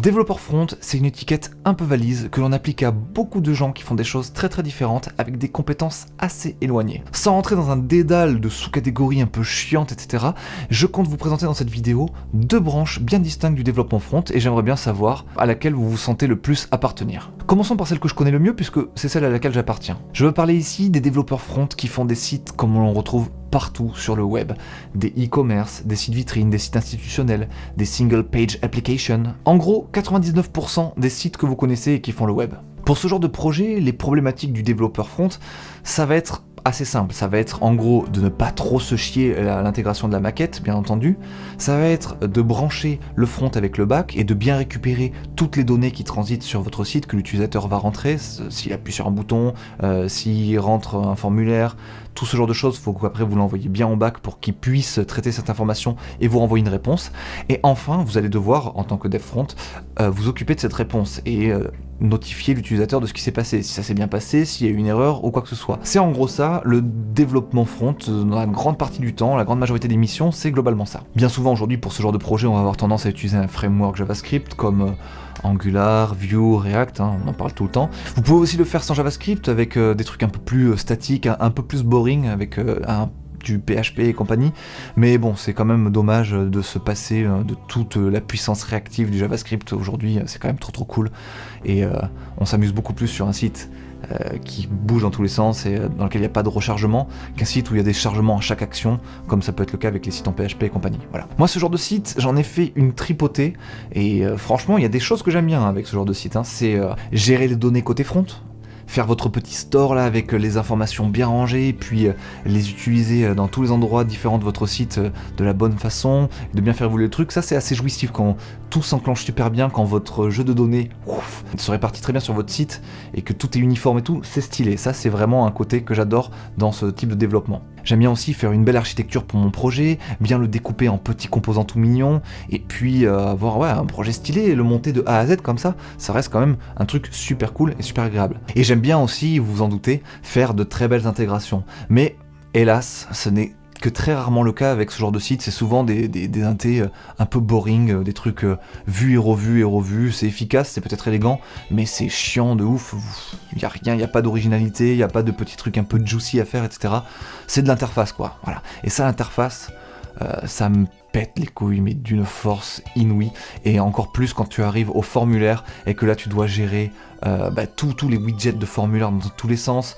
Développeur front, c'est une étiquette un peu valise que l'on applique à beaucoup de gens qui font des choses très très différentes avec des compétences assez éloignées. Sans rentrer dans un dédale de sous-catégories un peu chiantes, etc., je compte vous présenter dans cette vidéo 2 branches bien distinctes du développement front et j'aimerais bien savoir à laquelle vous vous sentez le plus appartenir. Commençons par celle que je connais le mieux puisque c'est celle à laquelle j'appartiens. Je veux parler ici des développeurs front qui font des sites comme on retrouve partout sur le web. Des e-commerce, des sites vitrines, des sites institutionnels, des single page applications. En gros, 99% des sites que vous connaissez et qui font le web. Pour ce genre de projet, les problématiques du développeur front, ça va être assez simple. Ça va être en gros de ne pas trop se chier à l'intégration de la maquette, bien entendu. Ça va être de brancher le front avec le back et de bien récupérer toutes les données qui transitent sur votre site, que l'utilisateur va rentrer, s'il appuie sur un bouton, s'il rentre un formulaire, tout ce genre de choses, il faut qu'après vous l'envoyiez bien en back pour qu'il puisse traiter cette information et vous renvoyer une réponse. Et enfin, vous allez devoir, en tant que dev front, vous occuper de cette réponse et notifier l'utilisateur de ce qui s'est passé, si ça s'est bien passé, s'il y a eu une erreur ou quoi que ce soit. C'est en gros ça, le développement front, dans la grande partie du temps, la grande majorité des missions, c'est globalement ça. Bien souvent aujourd'hui, pour ce genre de projet, on va avoir tendance à utiliser un framework JavaScript comme Angular, Vue, React, on en parle tout le temps. Vous pouvez aussi le faire sans JavaScript avec des trucs un peu plus statiques, un peu plus boring, avec du PHP et compagnie, mais bon, c'est quand même dommage de se passer de toute la puissance réactive du JavaScript aujourd'hui, c'est quand même trop cool, et on s'amuse beaucoup plus sur un site qui bouge dans tous les sens et dans lequel il n'y a pas de rechargement qu'un site où il y a des chargements à chaque action, comme ça peut être le cas avec les sites en PHP et compagnie. Voilà. Moi, ce genre de site, j'en ai fait une tripotée et franchement, il y a des choses que j'aime bien avec ce genre de site. C'est gérer les données côté front, faire votre petit store là avec les informations bien rangées, puis les utiliser dans tous les endroits différents de votre site de la bonne façon, de bien faire évoluer le truc. Ça, c'est assez jouissif quand tout s'enclenche super bien, quand votre jeu de données se répartit très bien sur votre site et que tout est uniforme et tout, c'est stylé. Ça, c'est vraiment un côté que j'adore dans ce type de développement. J'aime bien aussi faire une belle architecture pour mon projet, bien le découper en petits composants tout mignons, et puis avoir un projet stylé et le monter de A à Z comme ça reste quand même un truc super cool et super agréable. Et j'aime bien aussi, vous vous en doutez, faire de très belles intégrations. Mais hélas, ce n'est que très rarement le cas avec ce genre de site, c'est souvent des intés un peu boring, des trucs vus et revus, c'est efficace, c'est peut-être élégant, mais c'est chiant de ouf, il n'y a rien, il n'y a pas d'originalité, il n'y a pas de petits trucs un peu juicy à faire, etc. C'est de l'interface quoi, voilà. Et ça, l'interface, ça me pète les couilles, mais d'une force inouïe, et encore plus quand tu arrives au formulaire et que là tu dois gérer tous les widgets de formulaire dans tous les sens,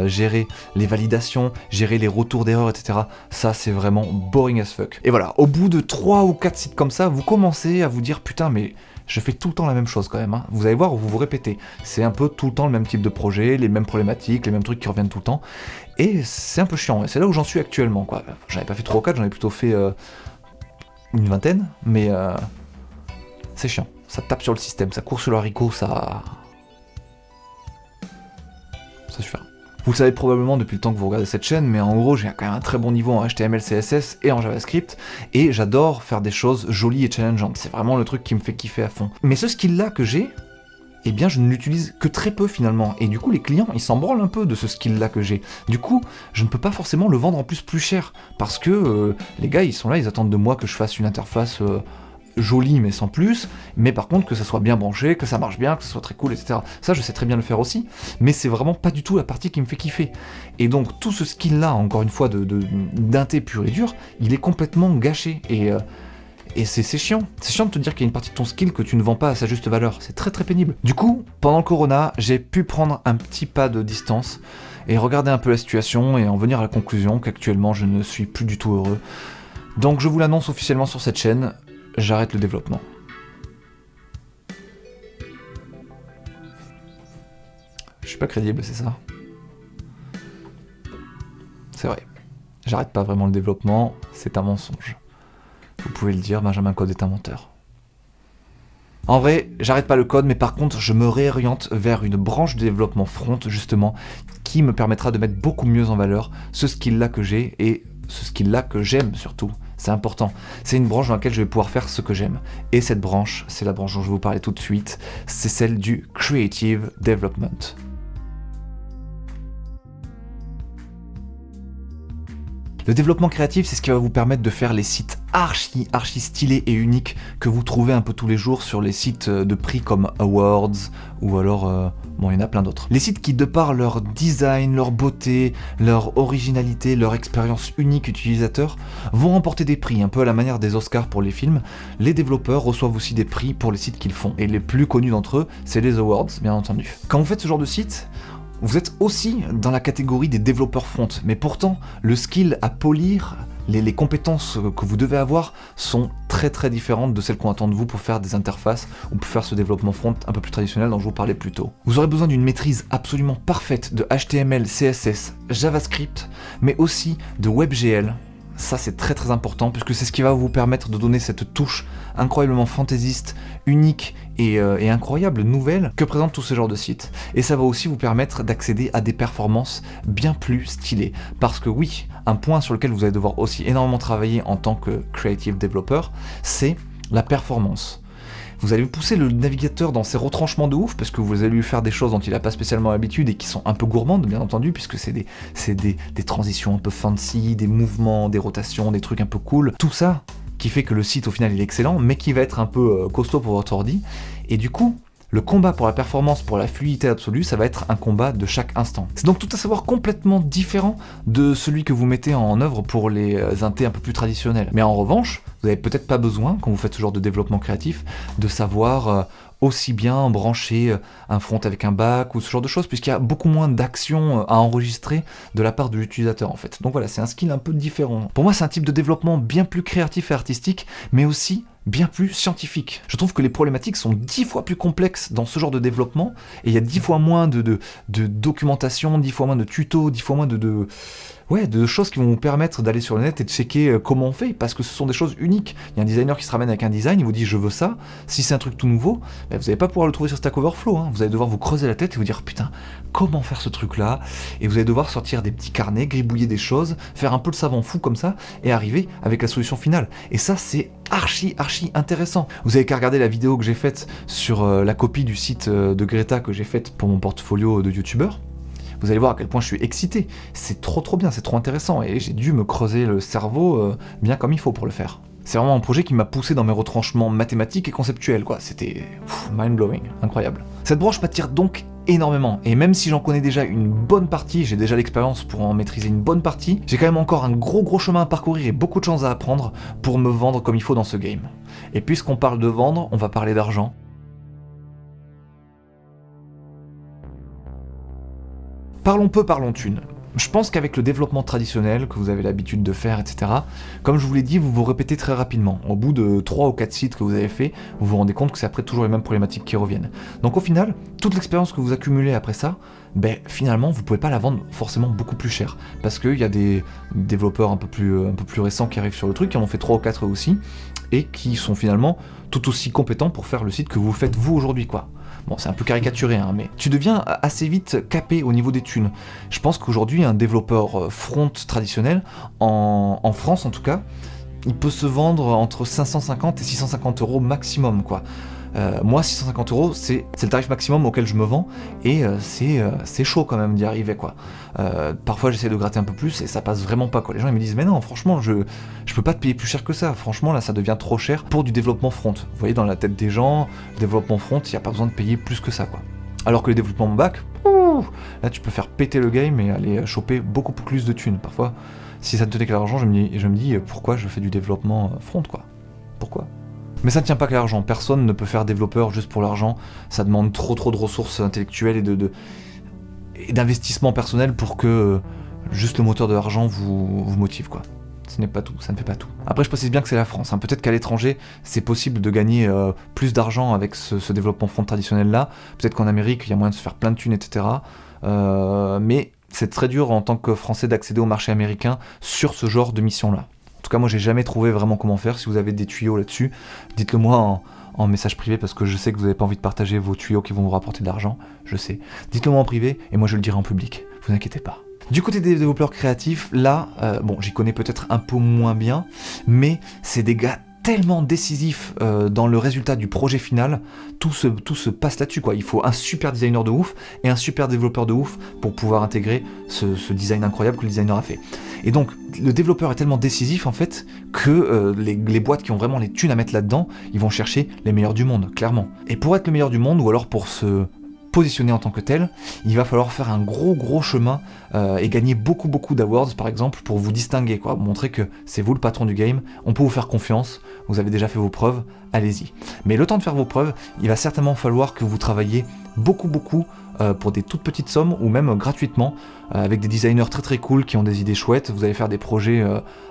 gérer les validations, gérer les retours d'erreurs, etc. Ça, c'est vraiment boring as fuck. Et voilà, au bout de 3 ou 4 sites comme ça, vous commencez à vous dire putain, mais je fais tout le temps la même chose quand même. Vous allez voir, vous vous répétez. C'est un peu tout le temps le même type de projet, les mêmes problématiques, les mêmes trucs qui reviennent tout le temps. Et c'est un peu chiant. Et c'est là où j'en suis actuellement, quoi. J'en ai pas fait 3 ou 4, j'en ai plutôt fait une vingtaine, mais c'est chiant. Ça tape sur le système, ça court sur le haricot, ça suffit. Vous le savez probablement depuis le temps que vous regardez cette chaîne, mais en gros j'ai quand même un très bon niveau en HTML, CSS et en JavaScript, et j'adore faire des choses jolies et challengeantes, c'est vraiment le truc qui me fait kiffer à fond. Mais ce skill-là que j'ai, eh bien je ne l'utilise que très peu finalement, et du coup les clients ils s'en branlent un peu de ce skill-là que j'ai. Du coup, je ne peux pas forcément le vendre en plus cher, parce que les gars ils sont là, ils attendent de moi que je fasse une interface joli mais sans plus, mais par contre que ça soit bien branché, que ça marche bien, que ça soit très cool, etc. Ça je sais très bien le faire aussi, mais c'est vraiment pas du tout la partie qui me fait kiffer. Et donc tout ce skill là, encore une fois, d'inté pur et dur, il est complètement gâché, et c'est chiant. C'est chiant de te dire qu'il y a une partie de ton skill que tu ne vends pas à sa juste valeur, c'est très pénible. Du coup, pendant le Corona, j'ai pu prendre un petit pas de distance, et regarder un peu la situation, et en venir à la conclusion qu'actuellement je ne suis plus du tout heureux. Donc je vous l'annonce officiellement sur cette chaîne, j'arrête le développement. Je suis pas crédible, c'est ça? C'est vrai. J'arrête pas vraiment le développement, c'est un mensonge. Vous pouvez le dire, Benjamin Code est un menteur. En vrai, j'arrête pas le code, mais par contre, je me réoriente vers une branche de développement front, justement, qui me permettra de mettre beaucoup mieux en valeur ce skill-là que j'ai, et ce skill-là que j'aime surtout. C'est important. C'est une branche dans laquelle je vais pouvoir faire ce que j'aime. Et cette branche, c'est la branche dont je vais vous parler tout de suite, c'est celle du Creative Development. Le développement créatif, c'est ce qui va vous permettre de faire les sites archi stylés et uniques que vous trouvez un peu tous les jours sur les sites de prix comme Awards ou alors bon, il y en a plein d'autres. Les sites qui, de par leur design, leur beauté, leur originalité, leur expérience unique utilisateur, vont remporter des prix, un peu à la manière des Oscars pour les films. Les développeurs reçoivent aussi des prix pour les sites qu'ils font. Et les plus connus d'entre eux, c'est les Awards, bien entendu. Quand vous faites ce genre de site, vous êtes aussi dans la catégorie des développeurs front, mais pourtant, le skill à polir, les compétences que vous devez avoir sont très différentes de celles qu'on attend de vous pour faire des interfaces ou pour faire ce développement front un peu plus traditionnel dont je vous parlais plus tôt. Vous aurez besoin d'une maîtrise absolument parfaite de HTML, CSS, JavaScript, mais aussi de WebGL. Ça c'est très important puisque c'est ce qui va vous permettre de donner cette touche incroyablement fantaisiste, unique et incroyable, nouvelle que présente tout ce genre de site. Et ça va aussi vous permettre d'accéder à des performances bien plus stylées. Parce que oui, un point sur lequel vous allez devoir aussi énormément travailler en tant que creative developer, c'est la performance. Vous allez pousser le navigateur dans ses retranchements de ouf, parce que vous allez lui faire des choses dont il n'a pas spécialement l'habitude et qui sont un peu gourmandes, bien entendu, puisque c'est des transitions un peu fancy, des mouvements, des rotations, des trucs un peu cool. Tout ça qui fait que le site au final il est excellent, mais qui va être un peu costaud pour votre ordi. Et du coup, le combat pour la performance, pour la fluidité absolue, ça va être un combat de chaque instant. C'est donc tout à savoir complètement différent de celui que vous mettez en œuvre pour les intés un peu plus traditionnels. Mais en revanche, vous n'avez peut-être pas besoin, quand vous faites ce genre de développement créatif, de savoir aussi bien brancher un front avec un back ou ce genre de choses, puisqu'il y a beaucoup moins d'actions à enregistrer de la part de l'utilisateur en fait. Donc voilà, c'est un skill un peu différent. Pour moi, c'est un type de développement bien plus créatif et artistique, mais aussi bien plus scientifique. Je trouve que les problématiques sont 10 fois plus complexes dans ce genre de développement, et il y a 10 fois moins de documentation, 10 fois moins de tutos, 10 fois moins de choses qui vont vous permettre d'aller sur le net et de checker comment on fait, parce que ce sont des choses uniques. Il y a un designer qui se ramène avec un design, il vous dit je veux ça, si c'est un truc tout nouveau, vous n'allez pas pouvoir le trouver sur Stack Overflow, hein. Vous allez devoir vous creuser la tête et vous dire putain, comment faire ce truc là, et vous allez devoir sortir des petits carnets, gribouiller des choses, faire un peu le savant fou comme ça, et arriver avec la solution finale. Et ça c'est archi intéressant. Vous avez qu'à regarder la vidéo que j'ai faite sur la copie du site de Greta que j'ai faite pour mon portfolio de youtubeur. Vous allez voir à quel point je suis excité. C'est trop bien, c'est trop intéressant et j'ai dû me creuser le cerveau bien comme il faut pour le faire. C'est vraiment un projet qui m'a poussé dans mes retranchements mathématiques et conceptuels, quoi. C'était mind-blowing, incroyable. Cette branche m'attire donc énormément, et même si j'en connais déjà une bonne partie, j'ai déjà l'expérience pour en maîtriser une bonne partie, j'ai quand même encore un gros chemin à parcourir et beaucoup de choses à apprendre pour me vendre comme il faut dans ce game. Et puisqu'on parle de vendre, on va parler d'argent. Parlons peu, parlons thunes. Je pense qu'avec le développement traditionnel que vous avez l'habitude de faire, etc., comme je vous l'ai dit, vous vous répétez très rapidement. Au bout de 3 ou 4 sites que vous avez fait, vous vous rendez compte que c'est après toujours les mêmes problématiques qui reviennent. Donc au final, toute l'expérience que vous accumulez après ça, finalement, vous pouvez pas la vendre forcément beaucoup plus cher. Parce qu'il y a des développeurs un peu plus récents qui arrivent sur le truc, qui en ont fait 3 ou 4 aussi, et qui sont finalement tout aussi compétents pour faire le site que vous faites vous aujourd'hui, quoi. Bon, c'est un peu caricaturé, hein, mais tu deviens assez vite capé au niveau des thunes. Je pense qu'aujourd'hui, un développeur front traditionnel, en France en tout cas, il peut se vendre entre 550 et 650 euros maximum, quoi. Moi, 650 euros, c'est le tarif maximum auquel je me vends, et c'est chaud quand même d'y arriver, quoi. Parfois, j'essaie de gratter un peu plus, et ça passe vraiment pas, quoi. Les gens ils me disent, mais non, franchement, je peux pas te payer plus cher que ça. Franchement, là, ça devient trop cher pour du développement front. Vous voyez, dans la tête des gens, le développement front, il n'y a pas besoin de payer plus que ça, quoi. Alors que le développement back, là, tu peux faire péter le game et aller choper beaucoup plus de thunes. Parfois, si ça ne tenait qu'à l'argent, je me dis, pourquoi je fais du développement front, quoi. Pourquoi ? Mais ça ne tient pas qu'à l'argent, personne ne peut faire développeur juste pour l'argent, ça demande trop de ressources intellectuelles et d'investissement personnel pour que juste le moteur de l'argent vous motive, quoi. Ce n'est pas tout, ça ne fait pas tout. Après, je précise bien que c'est la France, hein. Peut-être qu'à l'étranger, c'est possible de gagner plus d'argent avec ce développement front traditionnel-là, peut-être qu'en Amérique, il y a moyen de se faire plein de thunes, etc. Mais c'est très dur en tant que Français d'accéder au marché américain sur ce genre de mission-là. En tout cas, moi, j'ai jamais trouvé vraiment comment faire. Si vous avez des tuyaux là-dessus, dites-le moi en message privé, parce que je sais que vous n'avez pas envie de partager vos tuyaux qui vont vous rapporter de l'argent. Je sais. Dites-le moi en privé, et moi je le dirai en public. Vous inquiétez pas. Du côté des développeurs créatifs, là, bon, j'y connais peut-être un peu moins bien, mais c'est des gars tellement décisif dans le résultat du projet final, tout se passe là-dessus, quoi. Il faut un super designer de ouf et un super développeur de ouf pour pouvoir intégrer ce design incroyable que le designer a fait. Et donc le développeur est tellement décisif en fait que les boîtes qui ont vraiment les thunes à mettre là-dedans, ils vont chercher les meilleurs du monde, clairement. Et pour être le meilleur du monde, ou alors pour se positionner en tant que tel, il va falloir faire un gros chemin et gagner beaucoup d'awards par exemple pour vous distinguer, quoi, montrer que c'est vous le patron du game, on peut vous faire confiance, vous avez déjà fait vos preuves, allez-y. Mais le temps de faire vos preuves, il va certainement falloir que vous travailliez beaucoup pour des toutes petites sommes ou même gratuitement avec des designers très cool qui ont des idées chouettes. Vous allez faire des projets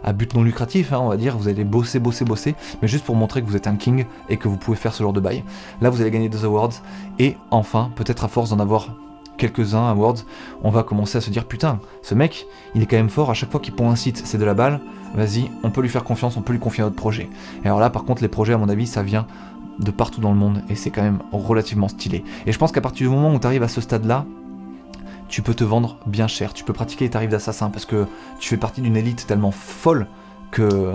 à but non lucratif, hein, on va dire, vous allez bosser, mais juste pour montrer que vous êtes un king et que vous pouvez faire ce genre de bail. Là vous allez gagner des awards et enfin, peut-être à force d'en avoir quelques-uns awards, on va commencer à se dire putain, ce mec, il est quand même fort, à chaque fois qu'il pond un site, c'est de la balle, vas-y, on peut lui faire confiance, on peut lui confier notre projet. Et alors là par contre les projets à mon avis ça vient de partout dans le monde et c'est quand même relativement stylé. Et je pense qu'à partir du moment où tu arrives à ce stade-là, tu peux te vendre bien cher, tu peux pratiquer les tarifs d'assassin parce que tu fais partie d'une élite tellement folle que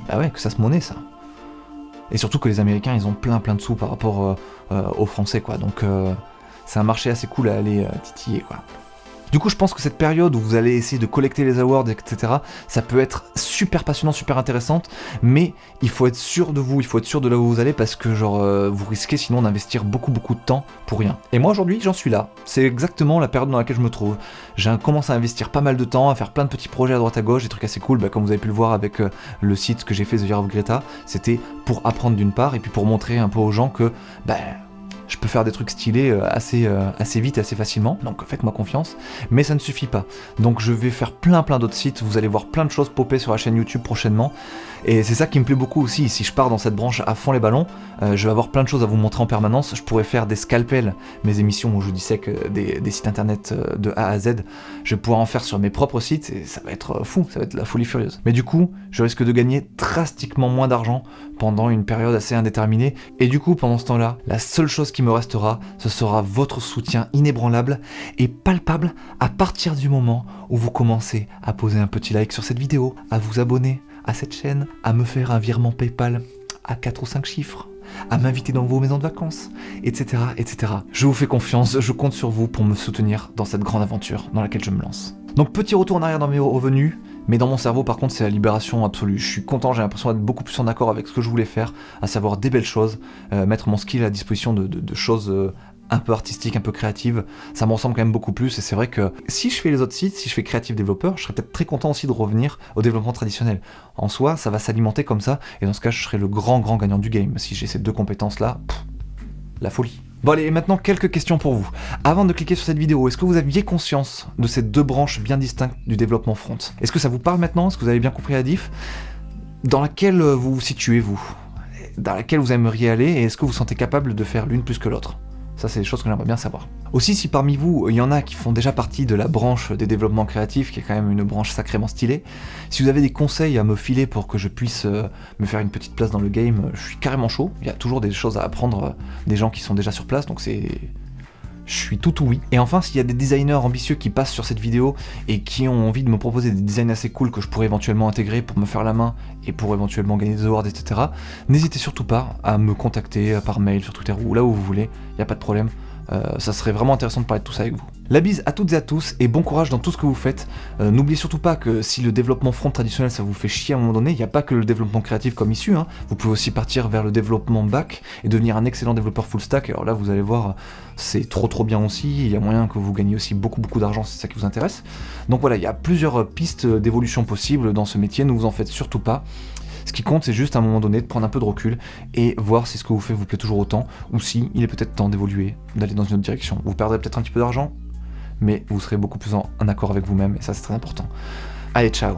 bah ouais, que ça se monnaie ça. Et surtout que les Américains ils ont plein de sous par rapport aux Français, quoi. Donc c'est un marché assez cool à aller titiller, quoi. Du coup, je pense que cette période où vous allez essayer de collecter les awards, etc., ça peut être super passionnant, super intéressante, mais il faut être sûr de vous, il faut être sûr de là où vous allez, parce que genre, vous risquez sinon d'investir beaucoup de temps pour rien. Et moi aujourd'hui, j'en suis là. C'est exactement la période dans laquelle je me trouve. J'ai commencé à investir pas mal de temps, à faire plein de petits projets à droite à gauche, des trucs assez cool, bah, comme vous avez pu le voir avec le site que j'ai fait, The Year of Greta. C'était pour apprendre d'une part, et puis pour montrer un peu aux gens que, bah, je peux faire des trucs stylés assez vite et assez facilement, donc faites-moi confiance, mais ça ne suffit pas. Donc je vais faire plein d'autres sites, vous allez voir plein de choses popper sur la chaîne YouTube prochainement, et c'est ça qui me plaît beaucoup aussi. Si je pars dans cette branche à fond les ballons, je vais avoir plein de choses à vous montrer en permanence. Je pourrais faire des scalpels, mes émissions où je dissèque des sites internet de A à Z, je vais pouvoir en faire sur mes propres sites, et ça va être fou, ça va être la folie furieuse. Mais du coup, je risque de gagner drastiquement moins d'argent pendant une période assez indéterminée, et du coup pendant ce temps-là, la seule chose qui me restera, ce sera votre soutien inébranlable et palpable à partir du moment où vous commencez à poser un petit like sur cette vidéo, à vous abonner à cette chaîne, à me faire un virement PayPal à 4 ou 5 chiffres, à m'inviter dans vos maisons de vacances, etc. Je vous fais confiance, je compte sur vous pour me soutenir dans cette grande aventure dans laquelle je me lance. Donc petit retour en arrière dans mes revenus, mais dans mon cerveau par contre c'est la libération absolue. Je suis content, j'ai l'impression d'être beaucoup plus en accord avec ce que je voulais faire, à savoir des belles choses, mettre mon skill à disposition de choses un peu artistiques, un peu créatives, ça me ressemble quand même beaucoup plus, et c'est vrai que si je fais les autres sites, si je fais Creative Developer, je serais peut-être très content aussi de revenir au développement traditionnel. En soi, ça va s'alimenter comme ça, et dans ce cas je serai le grand gagnant du game. Si j'ai ces deux compétences là, la folie. Bon allez, et maintenant quelques questions pour vous. Avant de cliquer sur cette vidéo, est-ce que vous aviez conscience de ces deux branches bien distinctes du développement front? Est-ce que ça vous parle maintenant? Est-ce que vous avez bien compris la diff? Dans laquelle vous vous situez, vous? Dans laquelle vous aimeriez aller, et est-ce que vous vous sentez capable de faire l'une plus que l'autre? Ça, c'est des choses que j'aimerais bien savoir. Aussi, si parmi vous, il y en a qui font déjà partie de la branche des développements créatifs, qui est quand même une branche sacrément stylée, si vous avez des conseils à me filer pour que je puisse me faire une petite place dans le game, je suis carrément chaud. Il y a toujours des choses à apprendre des gens qui sont déjà sur place, donc c'est... Je suis tout oui. Et enfin, s'il y a des designers ambitieux qui passent sur cette vidéo et qui ont envie de me proposer des designs assez cool que je pourrais éventuellement intégrer pour me faire la main et pour éventuellement gagner des awards, etc., n'hésitez surtout pas à me contacter par mail, sur Twitter ou là où vous voulez, il n'y a pas de problème. Ça serait vraiment intéressant de parler de tout ça avec vous. La bise à toutes et à tous et bon courage dans tout ce que vous faites. N'oubliez surtout pas que si le développement front traditionnel ça vous fait chier à un moment donné, il n'y a pas que le développement créatif comme issue, hein. Vous pouvez aussi partir vers le développement back et devenir un excellent développeur full stack. Alors là vous allez voir, c'est trop bien aussi, il y a moyen que vous gagnez aussi beaucoup d'argent si c'est ça qui vous intéresse. Donc voilà, il y a plusieurs pistes d'évolution possibles dans ce métier, ne vous en faites surtout pas. Ce qui compte, c'est juste à un moment donné de prendre un peu de recul et voir si ce que vous faites vous plaît toujours autant ou si il est peut-être temps d'évoluer, d'aller dans une autre direction. Vous perdrez peut-être un petit peu d'argent, mais vous serez beaucoup plus en accord avec vous-même et ça c'est très important. Allez, ciao!